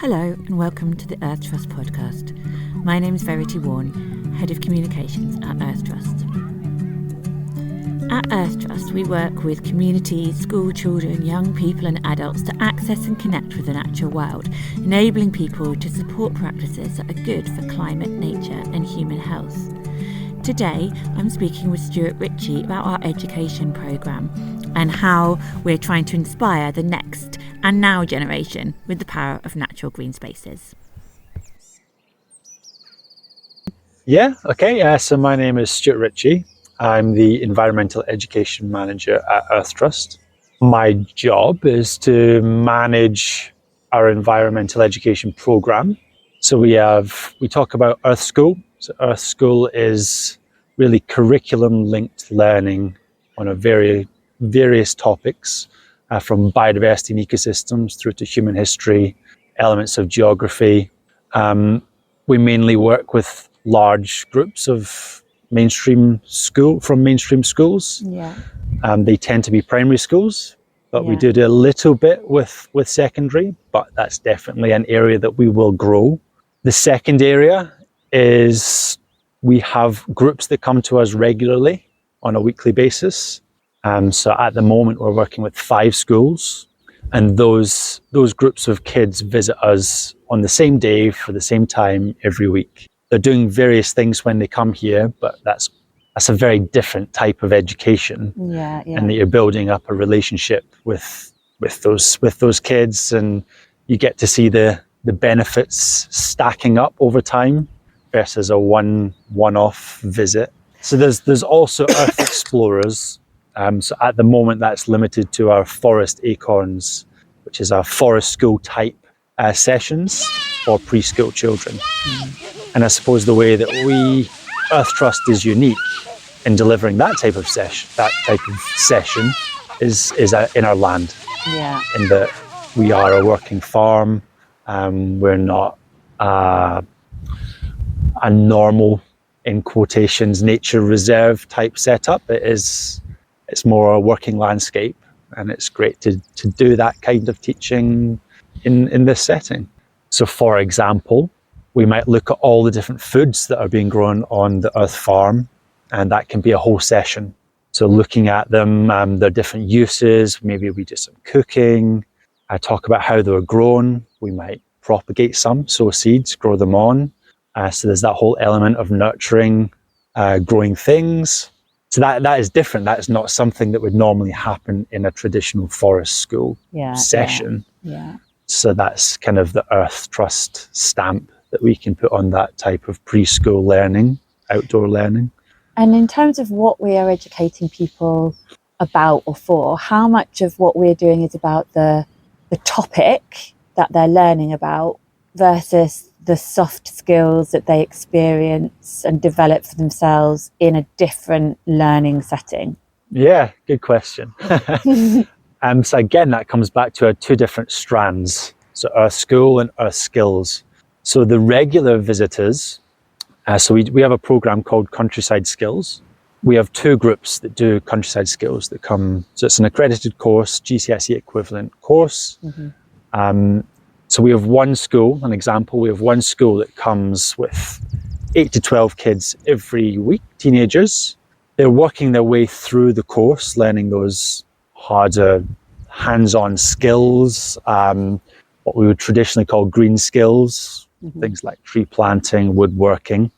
Hello and welcome to the Earth Trust podcast. My name is Verity Warren, Head of Communications at Earth Trust. At Earth Trust, we work with communities, school children, young people and adults to access and connect with the natural world, enabling people to support practices that are good for climate, nature and human health. Today, I'm speaking with Stuart Ritchie about our education programme and how we're trying to inspire the next and now generation with the power of natural green spaces. So my name is Stuart Ritchie. I'm the Environmental Education Manager at Earth Trust. My job is to manage our environmental education programme. So we talk about Earth School. So Earth School is really curriculum-linked learning on a various topics, from biodiversity and ecosystems through to human history, elements of geography. We mainly work with large groups of mainstream schools. Yeah. They tend to be primary schools, but we do a little bit with secondary, but that's definitely an area that we will grow. The second area is we have groups that come to us regularly on a weekly basis. So at the moment we're working with 5 schools, and those groups of kids visit us on the same day for the same time every week. They're doing various things when they come here, but that's a very different type of education. And that you're building up a relationship with those kids, and you get to see the benefits stacking up over time versus a one-off visit. So there's also Earth Explorers. So at the moment that's limited to our Forest Acorns, which is our forest school type sessions for preschool children. And I suppose the way that Earth Trust is unique in delivering that type of session is in our land. In that we are a working farm. We're not a normal, in quotations, nature reserve type setup. It's more a working landscape, and it's great to do that kind of teaching in this setting. So for example, we might look at all the different foods that are being grown on the Earth farm, and that can be a whole session. So looking at them, their different uses, maybe we do some cooking, talk about how they were grown. We might propagate some, sow seeds, grow them on. So there's that whole element of nurturing, growing things. So that is different. That is not something that would normally happen in a traditional forest school session. So that's kind of the Earth Trust stamp that we can put on that type of preschool learning, outdoor learning. And in terms of what we are educating people about or for, how much of what we're doing is about the topic that they're learning about versus the soft skills that they experience and develop for themselves in a different learning setting? Yeah, good question. So again, that comes back to our 2 different strands. So Earth School and Earth Skills. So the regular visitors, so we have a program called Countryside Skills. We have 2 groups that do Countryside Skills that come, so it's an accredited course, GCSE equivalent course. So we have one school that comes with 8 to 12 kids every week, teenagers. They're working their way through the course, learning those harder hands-on skills, what we would traditionally call green skills, things like tree planting, woodworking.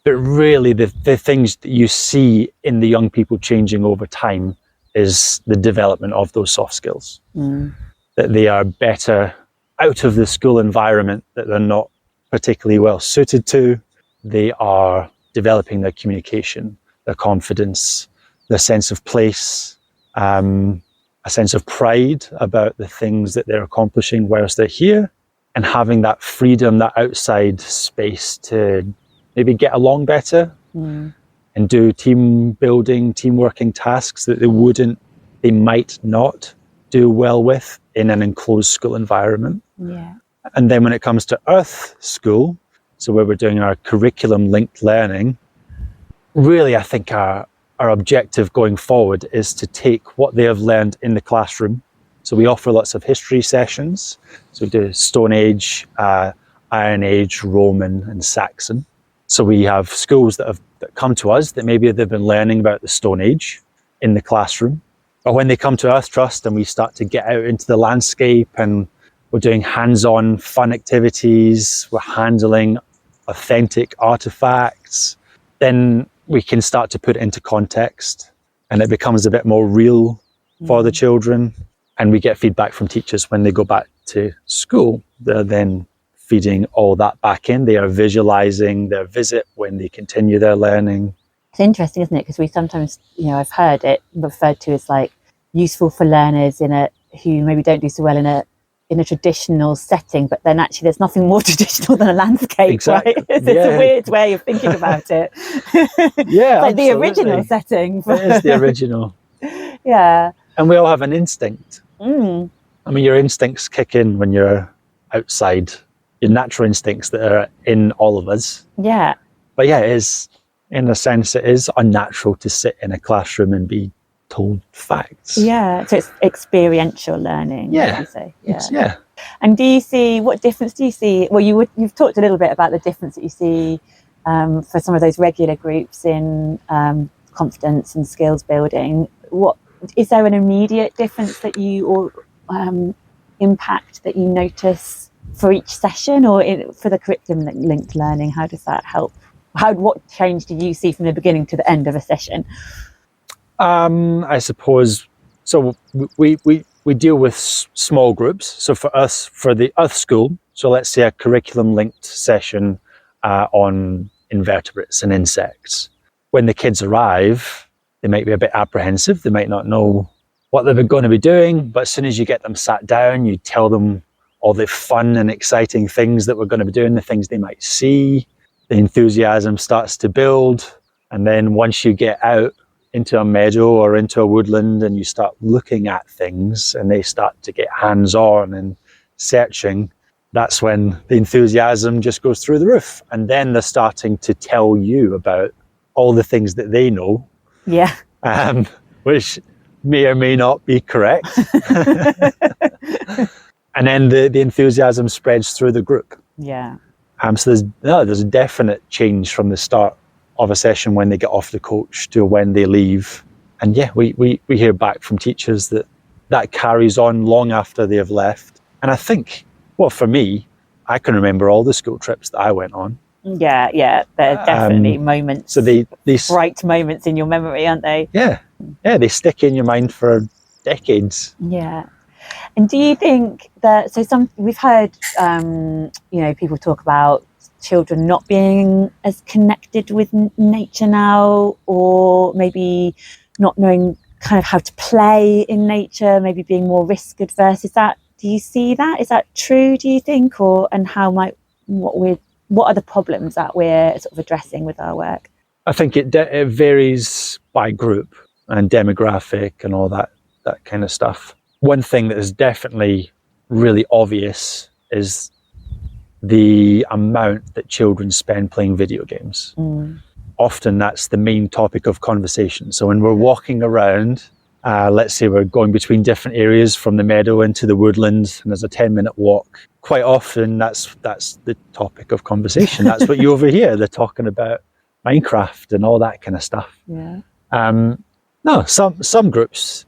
But really the things that you see in the young people changing over time is the development of those soft skills. That they are better out of the school environment that they're not particularly well suited to. They are developing their communication, their confidence, their sense of place, a sense of pride about the things that they're accomplishing whilst they're here, and having that freedom, that outside space to maybe get along better and do team building, team working tasks that they might not do well with in an enclosed school environment. And then when it comes to Earth School, so where we're doing our curriculum linked learning, really I think our objective going forward is to take what they have learned in the classroom, So we offer lots of history sessions. So we do Stone Age, Iron Age, Roman and Saxon. So we have schools that come to us that maybe they've been learning about the Stone Age in the classroom. But when they come to Earth Trust and we start to get out into the landscape and we're doing hands-on fun activities, we're handling authentic artifacts, then we can start to put it into context and it becomes a bit more real for the children. And we get feedback from teachers when they go back to school. They're then feeding all that back in. They are visualizing their visit when they continue their learning. It's interesting, isn't it? Because we sometimes, I've heard it referred to as like useful for learners who maybe don't do so well in a traditional setting, but then actually there's nothing more traditional than a landscape, exactly. Right? It's a weird way of thinking about it. Yeah, like the original setting. It is the original. Yeah. And we all have an instinct. I mean, your instincts kick in when you're outside, your natural instincts that are in all of us. Yeah. But yeah, it is, in a sense, it is unnatural to sit in a classroom and be told facts. Yeah, so it's experiential learning. Yeah. You say. Yeah. And what difference do you see? Well, you've talked a little bit about the difference that you see for some of those regular groups in confidence and skills building. What is there an immediate difference that or impact that you notice for each session, or for the curriculum linked learning? How does that help? What change do you see from the beginning to the end of a session? I suppose so. We deal with small groups. So for us, for the Earth School, so let's say a curriculum linked session on invertebrates and insects. When the kids arrive, they might be a bit apprehensive. They might not know what they're going to be doing. But as soon as you get them sat down, you tell them all the fun and exciting things that we're going to be doing, the things they might see. The enthusiasm starts to build. And then once you get out into a meadow or into a woodland and you start looking at things and they start to get hands-on and searching, that's when the enthusiasm just goes through the roof. And then they're starting to tell you about all the things that they know. Yeah. Which may or may not be correct. And then the enthusiasm spreads through the group. Yeah. So there's a definite change from the start of a session when they get off the coach to when they leave. And yeah, we hear back from teachers that carries on long after they have left. And I think, well, for me, I can remember all the school trips that I went on. Yeah, there are definitely moments. So these bright moments in your memory, aren't they? Yeah, they stick in your mind for decades. Yeah. And do you think that, we've heard, people talk about children not being as connected with nature now, or maybe not knowing kind of how to play in nature, maybe being more risk adverse. Do you see that? Is that true, do you think? What are the problems that we're sort of addressing with our work? I think it varies by group and demographic and all that kind of stuff. One thing that is definitely really obvious is the amount that children spend playing video games. Often that's the main topic of conversation. So when we're walking around, let's say we're going between different areas from the meadow into the woodland, and there's a 10-minute walk. Quite often that's the topic of conversation. That's what you overhear. They're talking about Minecraft and all that kind of stuff. Yeah. No, some groups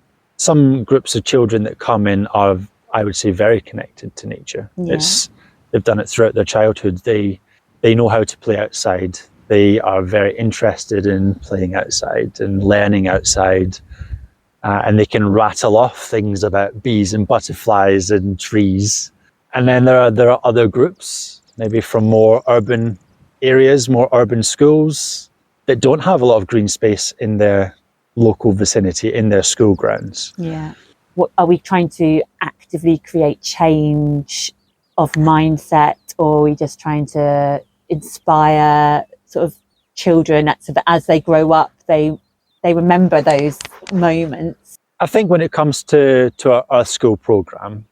of children that come in are, I would say, very connected to nature. Yeah. They've done it throughout their childhood. They know how to play outside. They are very interested in playing outside and learning outside. And they can rattle off things about bees and butterflies and trees. And then there are other groups, maybe from more urban areas, more urban schools, that don't have a lot of green space in their local vicinity, in their school grounds. Yeah. What are we trying to actively create change of mindset, or are we just trying to inspire sort of children as they grow up, they remember those moments? I think when it comes to our school program,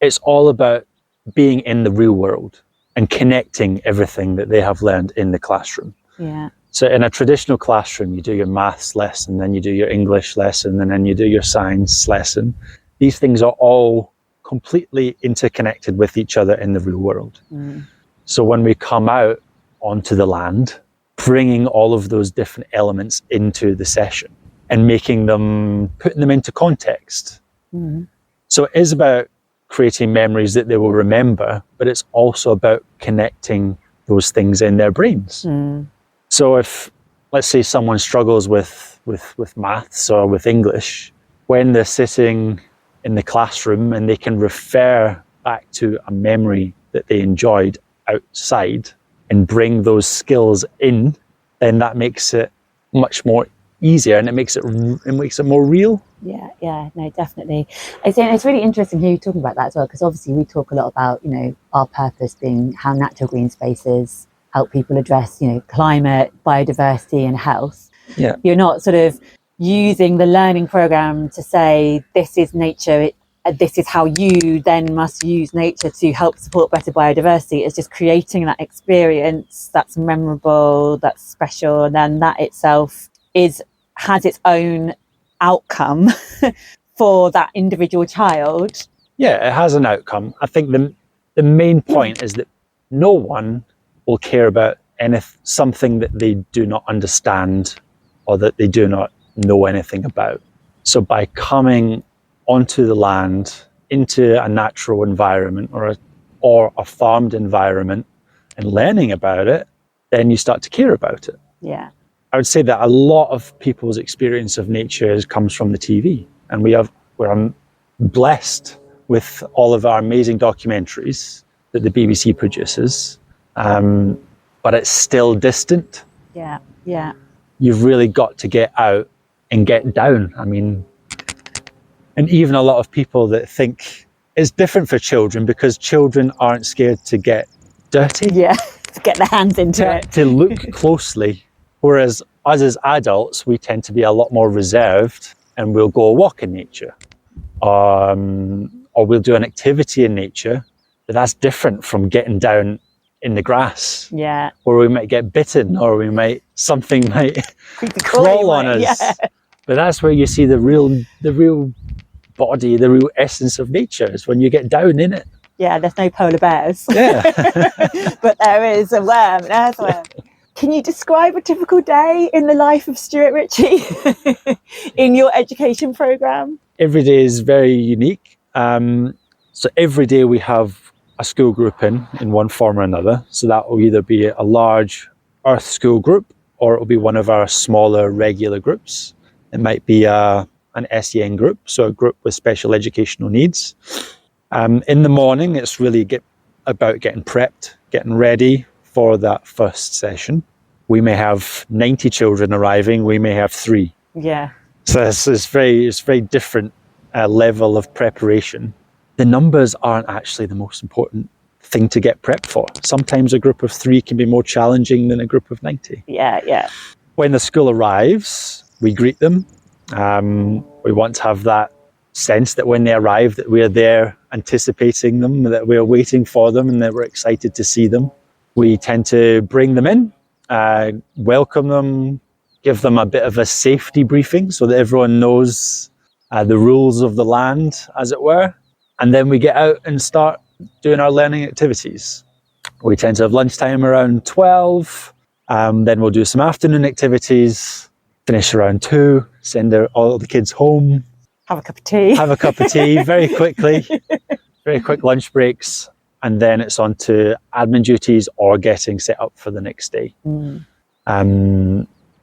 it's all about being in the real world and connecting everything that they have learned in the classroom. Yeah. So in a traditional classroom, you do your maths lesson, then you do your English lesson, and then you do your science lesson. these things are all completely interconnected with each other in the real world. So when we come out onto the land, bringing all of those different elements into the session and putting them into context. So it is about creating memories that they will remember, but it's also about connecting those things in their brains. So if, let's say, someone struggles with maths or with English, when they're sitting in the classroom and they can refer back to a memory that they enjoyed outside and bring those skills in, then that makes it much more easier, and it makes it more real. Yeah, no, definitely. I think it's really interesting hear you talking about that as well, because obviously we talk a lot about, our purpose being how natural green spaces help people address, climate, biodiversity and health. Yeah. You're not sort of using the learning program to say, this is nature, this is how you then must use nature to help support better biodiversity. It's just creating that experience that's memorable, that's special, and then that itself has its own outcome for that individual child. Yeah, it has an outcome. I think the main point is that no one will care about something that they do not understand or that they do not know anything about. So by coming onto the land, into a natural environment or a farmed environment and learning about it, then you start to care about it. Yeah. I would say that a lot of people's experience of nature comes from the TV, and we're blessed with all of our amazing documentaries that the BBC produces, but it's still distant. Yeah. You've really got to get out and get down. I mean, and even a lot of people that think it's different for children because children aren't scared to get dirty. Yeah, to get their hands into it. To look closely. Whereas us as adults, we tend to be a lot more reserved, and we'll go a walk in nature, or we'll do an activity in nature. But that's different from getting down in the grass. Yeah. Or we might get bitten, or something might crawl on us. Yeah. But that's where you see the real body, the real essence of nature, is when you get down in it. Yeah, there's no polar bears. Yeah. But there is a worm, an earthworm. Can you describe a typical day in the life of Stuart Ritchie in your education programme? Every day is very unique. So every day we have a school group in one form or another. So that will either be a large Earth school group, or it will be one of our smaller regular groups. It might be an SEN group, so a group with special educational needs. In the morning, it's really about getting prepped, getting ready for that first session. We may have 90 children arriving, we may have 3. Yeah. So it's very different level of preparation. The numbers aren't actually the most important thing to get prepped for. Sometimes a group of 3 can be more challenging than a group of 90. Yeah. When the school arrives, we greet them. We want to have that sense that when they arrive, that we're there anticipating them, that we're waiting for them, and that we're excited to see them. We tend to bring them in, welcome them, give them a bit of a safety briefing so that everyone knows the rules of the land, as it were. And then we get out and start doing our learning activities. We tend to have lunchtime around 12. Then we'll do some afternoon activities, finish around 2, send all the kids home. Have a cup of tea. Very quickly. Very quick lunch breaks. And then it's on to admin duties or getting set up for the next day.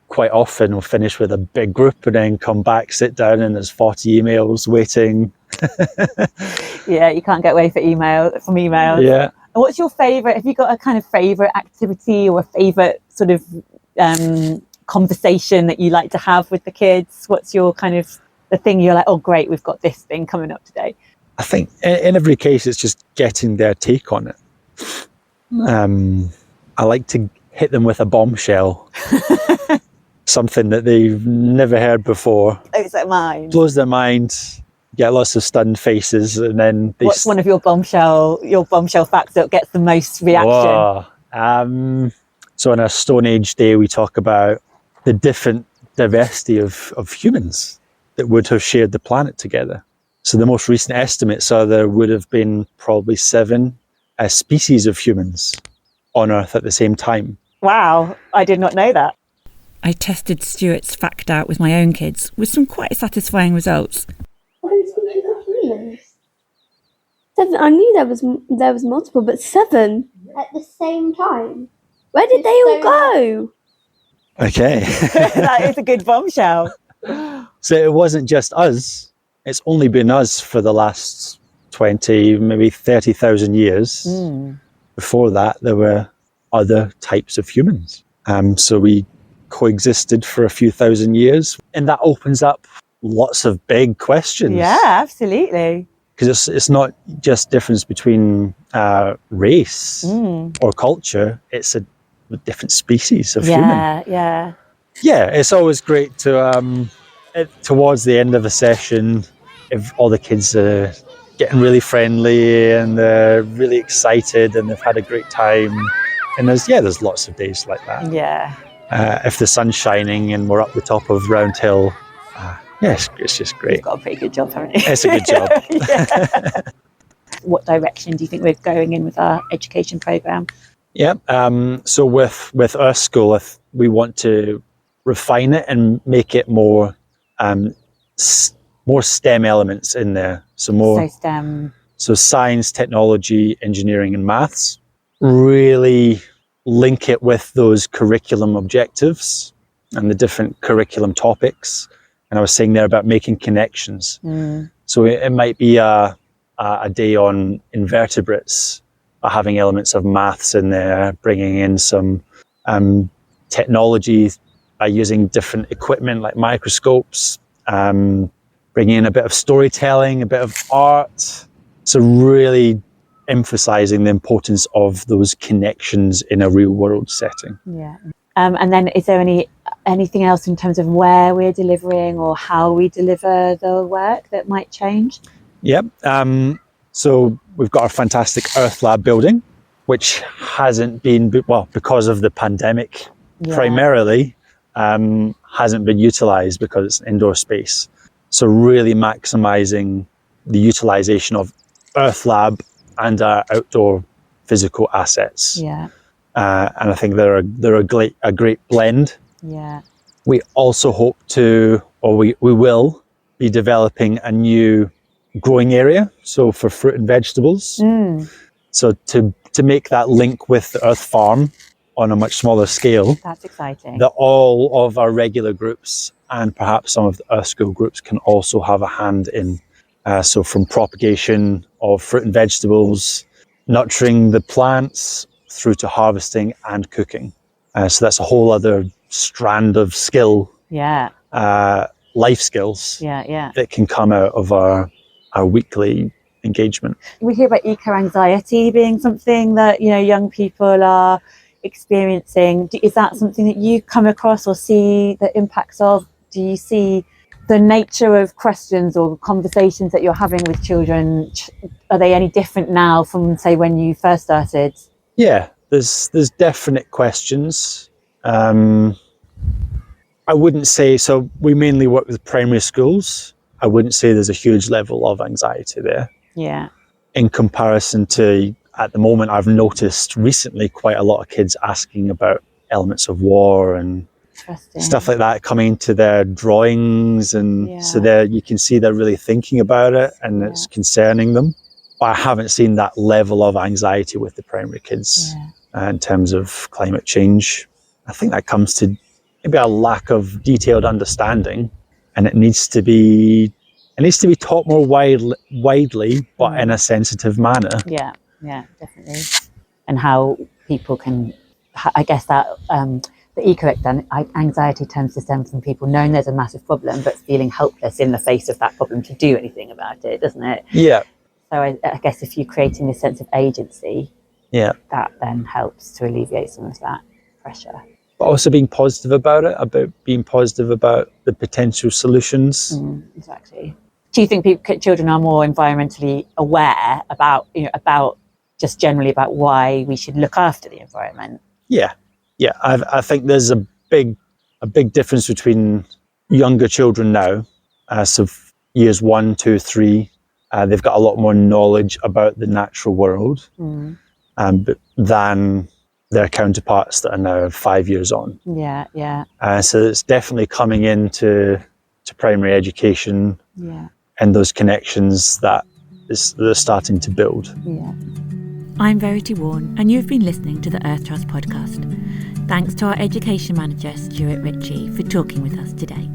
Quite often we'll finish with a big group and then come back, sit down, and there's 40 emails waiting. Yeah, you can't get away from emails. Yeah. And what's your favourite? Have you got a kind of favourite activity or a favourite sort of conversation that you like to have with the kids? What's your kind of the thing you're like, oh great, we've got this thing coming up today? I think in every case it's just getting their take on it. I like to hit them with a bombshell. Something that they've never heard before. Blows their mind. Get lots of stunned faces, and then what's one of your bombshell facts that gets the most reaction? So on our Stone Age day, we talk about the different diversity of humans that would have shared the planet together. So the most recent estimates are there would have been probably 7 species of humans on Earth at the same time. Wow, I did not know that. I tested Stuart's fact out with my own kids with some quite satisfying results. What is species of humans? 7. I knew there was multiple, but 7 At the same time. Where did they all go? Okay. That is a good bombshell. So it wasn't just us. It's only been us for the last 20, maybe 30,000 years. Before that, there were other types of humans. So we coexisted for a few thousand years. And that opens up lots of big questions. Yeah, absolutely. Because it's not just difference between race or culture. It's a different species of human. Yeah. Yeah, it's always great to, towards the end of a session, if all the kids are getting really friendly and they're really excited and they've had a great time. And there's lots of days like that. Yeah. If the sun's shining and we're up the top of Round Hill, it's just great. You've got a pretty good job, haven't you? It's a good job. Yeah. What direction do you think we're going in with our education programme? Yeah. So with our school, we want to refine it and make it more STEM elements in there. So STEM. So science, technology, engineering, and maths. Really link it with those curriculum objectives and the different curriculum topics. And I was saying there about making connections. So it might be a day on invertebrates, having elements of maths in there, bringing in some technology by using different equipment like microscopes, bringing in a bit of storytelling, a bit of art. So really emphasizing the importance of those connections in a real world setting. Yeah. And then is there anything else in terms of where we're delivering or how we deliver the work that might change? Yep. So we've got our fantastic Earth Lab building, which hasn't been, because of the pandemic, primarily, hasn't been utilized because it's an indoor space. So really maximizing the utilization of Earth Lab and our outdoor physical assets. Yeah. And I think they're a great blend. Yeah. We also hope to, or we will be developing a new growing area, so for fruit and vegetables. So to make that link with the Earth Farm on a much smaller scale. That's exciting. That all of our regular groups and perhaps some of the Earth School groups can also have a hand in. So from propagation of fruit and vegetables, nurturing the plants, through to harvesting and cooking. So that's a whole other strand of skill, life skills that can come out of our weekly engagement. We hear about eco-anxiety being something that young people are experiencing. Is that something that you come across or see the impacts of? Do you see the nature of questions or conversations that you're having with children? Are they any different now from, say, when you first started? Yeah, there's definite questions. I wouldn't say, so we mainly work with primary schools. I wouldn't say there's a huge level of anxiety there. Yeah. In comparison to, at the moment, I've noticed recently quite a lot of kids asking about elements of war and stuff like that coming into their drawings. And so you can see they're really thinking about it and it's concerning them. But I haven't seen that level of anxiety with the primary kids in terms of climate change. I think that comes to maybe a lack of detailed understanding, and it needs to be taught more widely, but in a sensitive manner. Yeah, definitely. And how people can, I guess that the eco-anxiety tends to stem from people knowing there's a massive problem, but feeling helpless in the face of that problem to do anything about it, doesn't it? Yeah. So I guess if you're creating this sense of agency, that then helps to alleviate some of that pressure. But also being positive about it, being positive about the potential solutions. Exactly. Do you think children are more environmentally aware about just generally about why we should look after the environment? Yeah. I think there's a big difference between younger children now, so years 1, 2, 3, They've got a lot more knowledge about the natural world than their counterparts that are now 5 years on. Yeah. So it's definitely coming into primary education and those connections that they're starting to build. Yeah. I'm Verity Warren, and you've been listening to the Earth Trust podcast. Thanks to our education manager, Stuart Ritchie, for talking with us today.